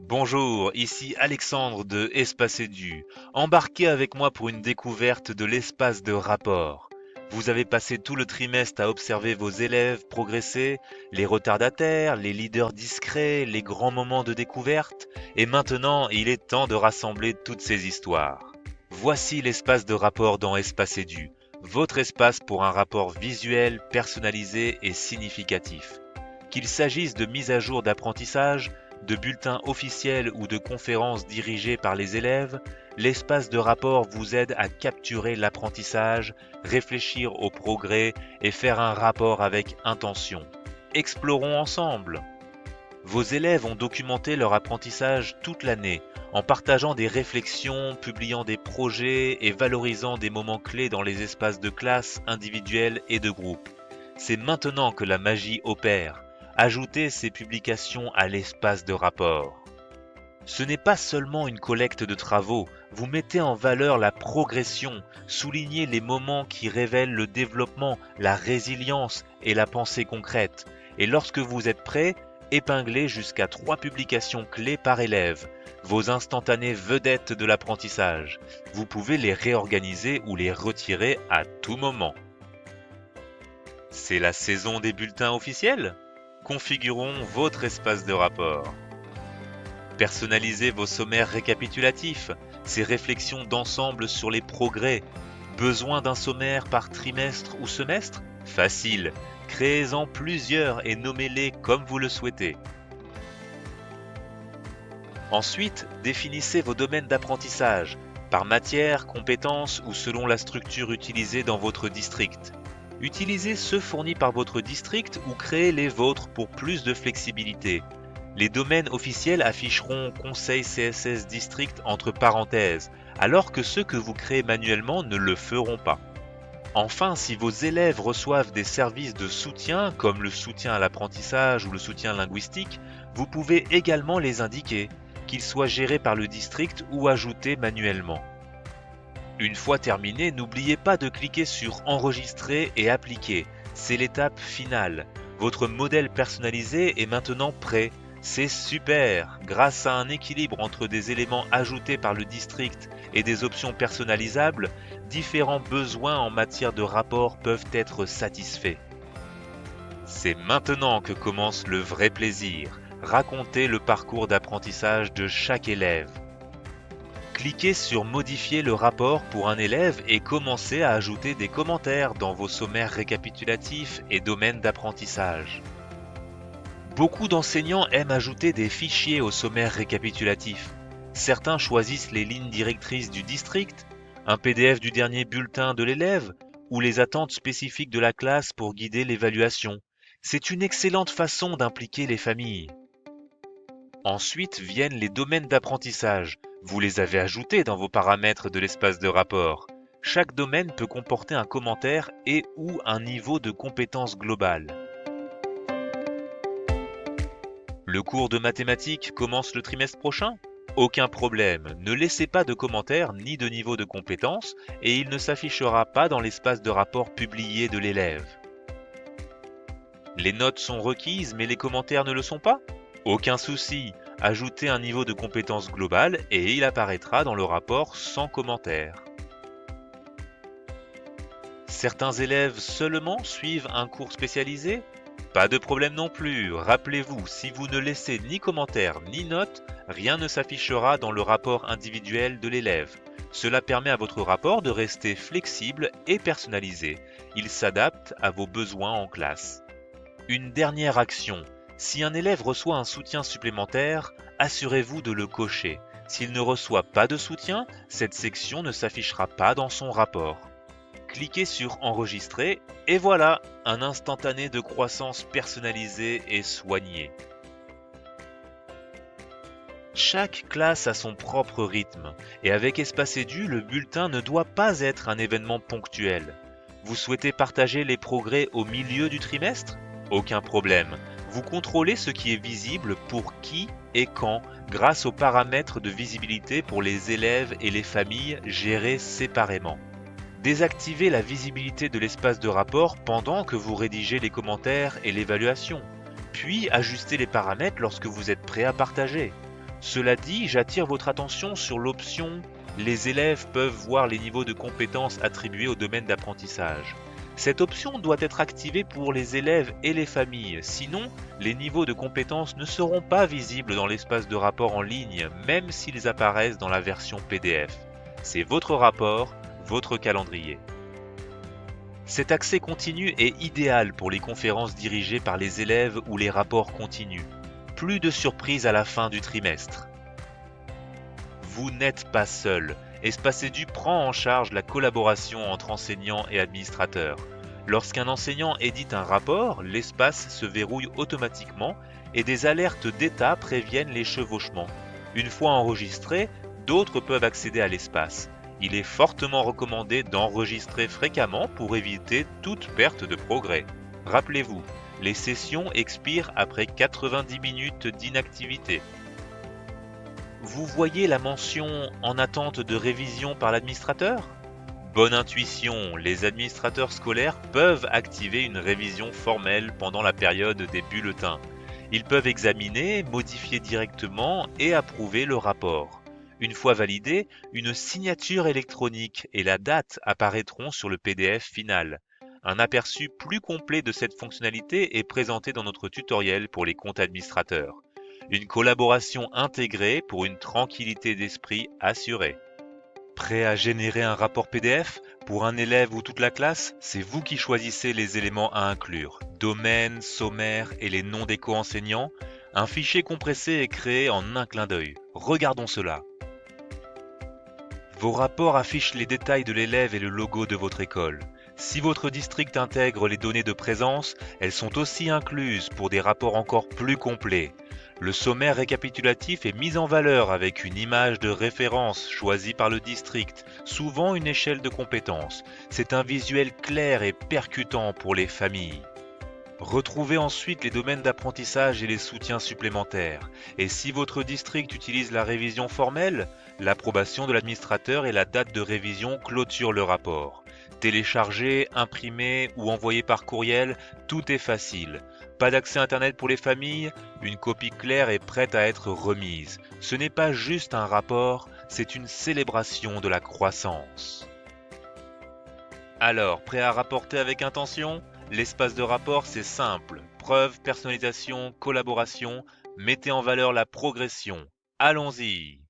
Bonjour, ici Alexandre de Espace Édu. Embarquez avec moi pour une découverte de l'espace de rapport. Vous avez passé tout le trimestre à observer vos élèves progresser, les retardataires, les leaders discrets, les grands moments de découverte, et maintenant il est temps de rassembler toutes ces histoires. Voici l'espace de rapport dans Espace Édu, votre espace pour un rapport visuel, personnalisé et significatif. Qu'il s'agisse de mise à jour d'apprentissage, de bulletins officiels ou de conférences dirigées par les élèves, l'espace de rapport vous aide à capturer l'apprentissage, réfléchir au progrès et faire un rapport avec intention. Explorons ensemble. Vos élèves ont documenté leur apprentissage toute l'année en partageant des réflexions, publiant des projets et valorisant des moments clés dans les espaces de classe, individuels et de groupe. C'est maintenant que la magie opère. Ajoutez ces publications à l'espace de rapport. Ce n'est pas seulement une collecte de travaux, vous mettez en valeur la progression, soulignez les moments qui révèlent le développement, la résilience et la pensée concrète. Et lorsque vous êtes prêt, épinglez jusqu'à 3 publications clés par élève, vos instantanées vedettes de l'apprentissage. Vous pouvez les réorganiser ou les retirer à tout moment. C'est la saison des bulletins officiels? Configurons votre espace de rapport. Personnalisez vos sommaires récapitulatifs, ces réflexions d'ensemble sur les progrès. Besoin d'un sommaire par trimestre ou semestre? Facile, créez-en plusieurs et nommez-les comme vous le souhaitez. Ensuite, définissez vos domaines d'apprentissage, par matière, compétence ou selon la structure utilisée dans votre district. Utilisez ceux fournis par votre district ou créez les vôtres pour plus de flexibilité. Les domaines officiels afficheront Conseil CSS District entre parenthèses, alors que ceux que vous créez manuellement ne le feront pas. Enfin, si vos élèves reçoivent des services de soutien, comme le soutien à l'apprentissage ou le soutien linguistique, vous pouvez également les indiquer, qu'ils soient gérés par le district ou ajoutés manuellement. Une fois terminé, n'oubliez pas de cliquer sur Enregistrer et Appliquer. C'est l'étape finale. Votre modèle personnalisé est maintenant prêt. C'est super! Grâce à un équilibre entre des éléments ajoutés par le district et des options personnalisables, différents besoins en matière de rapport peuvent être satisfaits. C'est maintenant que commence le vrai plaisir. Racontez le parcours d'apprentissage de chaque élève. Cliquez sur Modifier le rapport pour un élève et commencez à ajouter des commentaires dans vos sommaires récapitulatifs et domaines d'apprentissage. Beaucoup d'enseignants aiment ajouter des fichiers au sommaire récapitulatif. Certains choisissent les lignes directrices du district, un PDF du dernier bulletin de l'élève ou les attentes spécifiques de la classe pour guider l'évaluation. C'est une excellente façon d'impliquer les familles. Ensuite viennent les domaines d'apprentissage. Vous les avez ajoutés dans vos paramètres de l'espace de rapport. Chaque domaine peut comporter un commentaire et ou un niveau de compétence globale. Le cours de mathématiques commence le trimestre prochain? Aucun problème, ne laissez pas de commentaires ni de niveau de compétence et il ne s'affichera pas dans l'espace de rapport publié de l'élève. Les notes sont requises mais les commentaires ne le sont pas? Aucun souci, ajoutez un niveau de compétence globale et il apparaîtra dans le rapport sans commentaire. Certains élèves seulement suivent un cours spécialisé? Pas de problème non plus, rappelez-vous, si vous ne laissez ni commentaire ni note, rien ne s'affichera dans le rapport individuel de l'élève. Cela permet à votre rapport de rester flexible et personnalisé. Il s'adapte à vos besoins en classe. Une dernière action. Si un élève reçoit un soutien supplémentaire, assurez-vous de le cocher. S'il ne reçoit pas de soutien, cette section ne s'affichera pas dans son rapport. Cliquez sur Enregistrer et voilà, un instantané de croissance personnalisé et soigné. Chaque classe a son propre rythme et avec Espace Édu, le bulletin ne doit pas être un événement ponctuel. Vous souhaitez partager les progrès au milieu du trimestre? Aucun problème. Vous contrôlez ce qui est visible pour qui et quand grâce aux paramètres de visibilité pour les élèves et les familles gérés séparément. Désactivez la visibilité de l'espace de rapport pendant que vous rédigez les commentaires et l'évaluation, puis ajustez les paramètres lorsque vous êtes prêt à partager. Cela dit, j'attire votre attention sur l'option « Les élèves peuvent voir les niveaux de compétences attribués au domaine d'apprentissage ». Cette option doit être activée pour les élèves et les familles, sinon les niveaux de compétences ne seront pas visibles dans l'espace de rapport en ligne, même s'ils apparaissent dans la version PDF. C'est votre rapport, votre calendrier. Cet accès continu est idéal pour les conférences dirigées par les élèves ou les rapports continus. Plus de surprises à la fin du trimestre. Vous n'êtes pas seul. EspaceEdu prend en charge la collaboration entre enseignants et administrateurs. Lorsqu'un enseignant édite un rapport, l'espace se verrouille automatiquement et des alertes d'état préviennent les chevauchements. Une fois enregistré, d'autres peuvent accéder à l'espace. Il est fortement recommandé d'enregistrer fréquemment pour éviter toute perte de progrès. Rappelez-vous, les sessions expirent après 90 minutes d'inactivité. Vous voyez la mention « En attente de révision par l'administrateur » ? Bonne intuition, les administrateurs scolaires peuvent activer une révision formelle pendant la période des bulletins. Ils peuvent examiner, modifier directement et approuver le rapport. Une fois validé, une signature électronique et la date apparaîtront sur le PDF final. Un aperçu plus complet de cette fonctionnalité est présenté dans notre tutoriel pour les comptes administrateurs. Une collaboration intégrée pour une tranquillité d'esprit assurée. Prêt à générer un rapport PDF pour un élève ou toute la classe? C'est vous qui choisissez les éléments à inclure. Domaine, sommaire et les noms des co-enseignants. Un fichier compressé est créé en un clin d'œil. Regardons cela. Vos rapports affichent les détails de l'élève et le logo de votre école. Si votre district intègre les données de présence, elles sont aussi incluses pour des rapports encore plus complets. Le sommaire récapitulatif est mis en valeur avec une image de référence choisie par le district, souvent une échelle de compétences. C'est un visuel clair et percutant pour les familles. Retrouvez ensuite les domaines d'apprentissage et les soutiens supplémentaires. Et si votre district utilise la révision formelle, l'approbation de l'administrateur et la date de révision clôturent le rapport. Télécharger, imprimer ou envoyer par courriel, tout est facile. Pas d'accès Internet pour les familles? Une copie claire est prête à être remise. Ce n'est pas juste un rapport, c'est une célébration de la croissance. Alors, prêt à rapporter avec intention? L'espace de rapport, c'est simple. Preuve, personnalisation, collaboration. Mettez en valeur la progression. Allons-y!